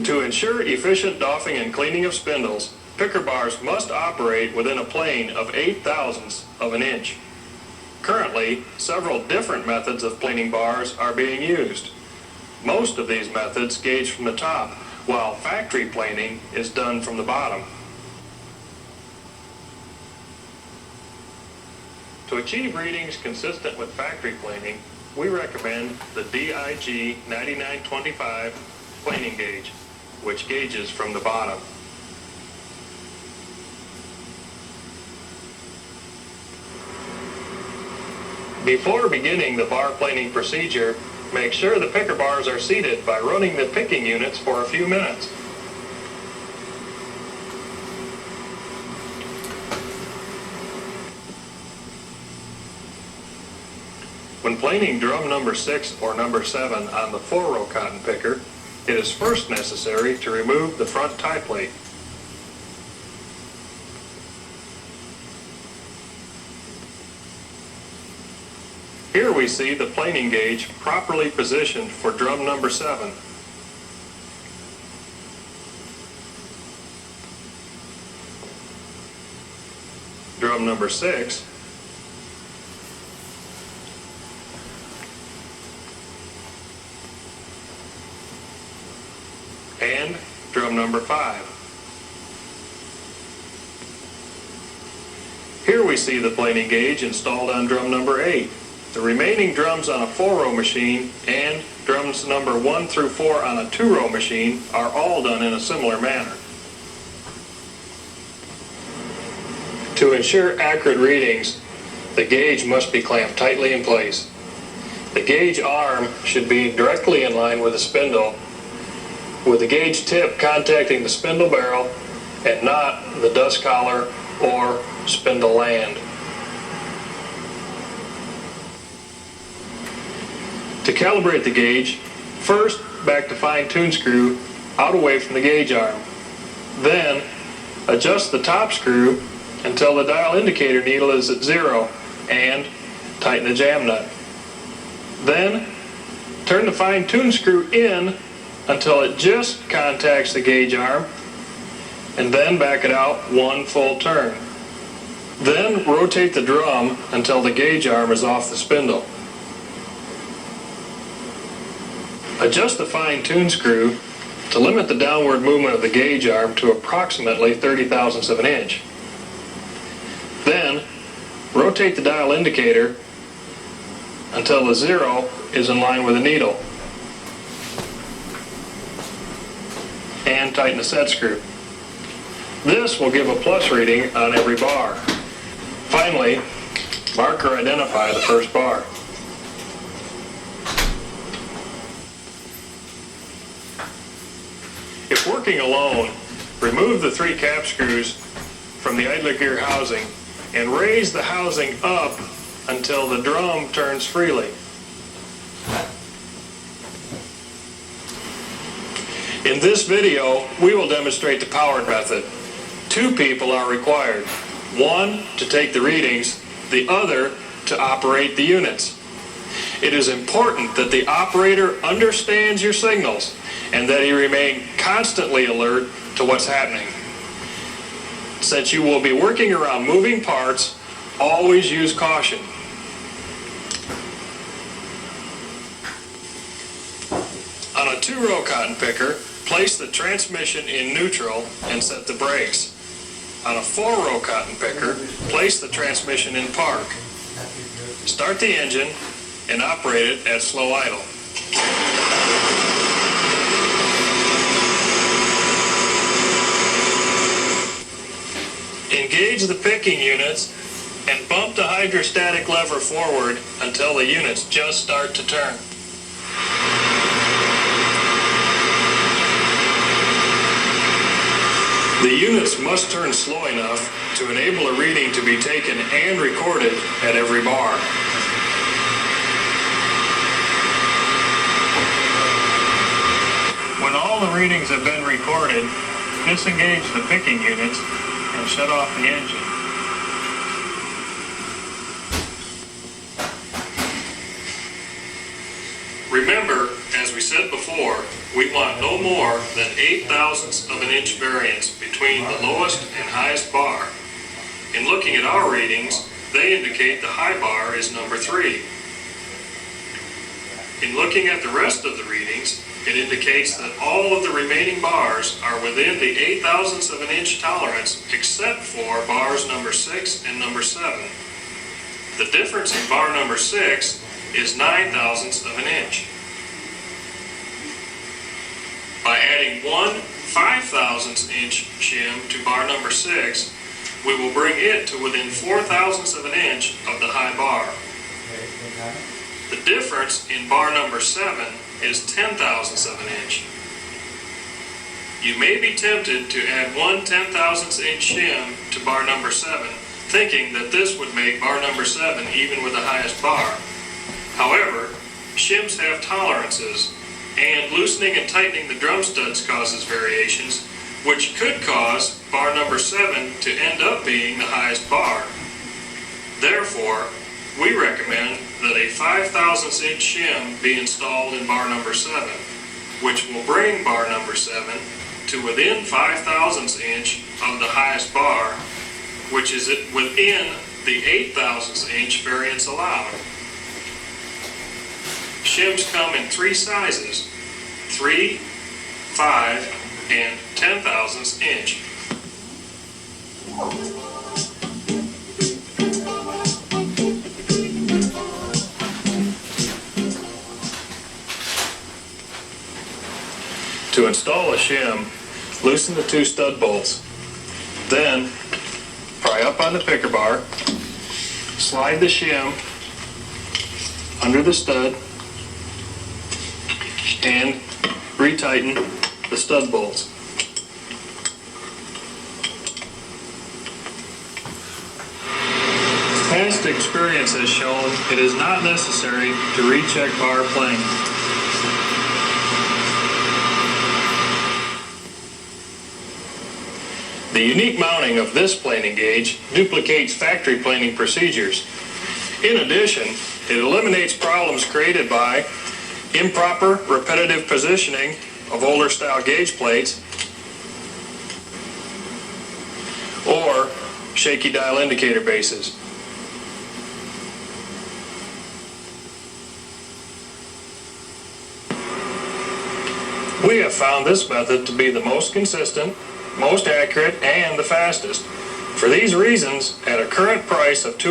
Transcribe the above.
To ensure efficient doffing and cleaning of spindles, picker bars must operate within a plane of 0.08 of an inch. Currently, several different methods of planing bars are being used. Most of these methods gauge from the top, while factory planing is done from the bottom. To achieve readings consistent with factory planing, we recommend the DIG 9925 planing gauge, which gauges from the bottom. Before beginning the bar planing procedure, make sure the picker bars are seated by running the picking units for a few minutes. When planing drum number 6 or number 7 on the 4-row cotton picker, it is first necessary to remove the front tie plate. Here we see the planing gauge properly positioned for drum number 7. Drum number 6. And drum number 5. Here we see the planing gauge installed on drum number 8. The remaining drums on a 4-row machine and drums number 1 through 4 on a 2-row machine are all done in a similar manner. To ensure accurate readings, the gauge must be clamped tightly in place. The gauge arm should be directly in line with the spindle, with the gauge tip contacting the spindle barrel and not the dust collar or spindle land. To calibrate the gauge, first back the fine-tune screw out away from the gauge arm. Then adjust the top screw until the dial indicator needle is at 0 and tighten the jam nut. Then turn the fine-tune screw in until it just contacts the gauge arm, and then back it out 1 full turn. Then rotate the drum until the gauge arm is off the spindle. Adjust the fine-tune screw to limit the downward movement of the gauge arm to approximately 0.30 of an inch. Then rotate the dial indicator until the 0 is in line with the needle, and tighten the set screw. This will give a plus reading on every bar. Finally, mark or identify the first bar. If working alone, remove the 3 cap screws from the idler gear housing and raise the housing up until the drum turns freely. In this video, we will demonstrate the powered method. 2 people are required. 1 to take the readings, the other to operate the units. It is important that the operator understands your signals and that he remain constantly alert to what's happening. Since you will be working around moving parts, always use caution. On a 2-row cotton picker, place the transmission in neutral and set the brakes. On a 4-row cotton picker, place the transmission in park. Start the engine and operate it at slow idle. Engage the picking units and bump the hydrostatic lever forward until the units just start to turn. The units must turn slow enough to enable a reading to be taken and recorded at every bar. When all the readings have been recorded, disengage the picking units and shut off the engine. Remember, as we said before, we want no more than 0.08 of an inch variance between the lowest and highest bar. In looking at our readings, they indicate the high bar is number 3. In looking at the rest of the readings, it indicates that all of the remaining bars are within the 0.08 of an inch tolerance except for bars number 6 and number 7. The difference in bar number 6 is 0.09 of an inch. By adding one 0.05 inch shim to bar number 6, we will bring it to within 0.04 of an inch of the high bar. The difference in bar number 7 is 0.10 of an inch. You may be tempted to add one 0.10 inch shim to bar number 7, thinking that this would make bar number 7 even with the highest bar. However, shims have tolerances, and loosening and tightening the drum studs causes variations, which could cause bar number 7 to end up being the highest bar. Therefore, we recommend that a 0.05 inch shim be installed in bar number 7, which will bring bar number 7 to within 0.05 inch of the highest bar, which is within the 0.08 inch variance allowed. Shims come in 3 sizes: 3, 5, and 0.10 inch. To install a shim, loosen the 2 stud bolts. Then, pry up on the picker bar, slide the shim under the stud, and retighten the stud bolts. Past experience has shown it is not necessary to recheck bar planing. The unique mounting of this planing gauge duplicates factory planing procedures. In addition, it eliminates problems created by improper repetitive positioning of older style gauge plates or shaky dial indicator bases. We have found this method to be the most consistent, most accurate, and the fastest. For these reasons, at a current price of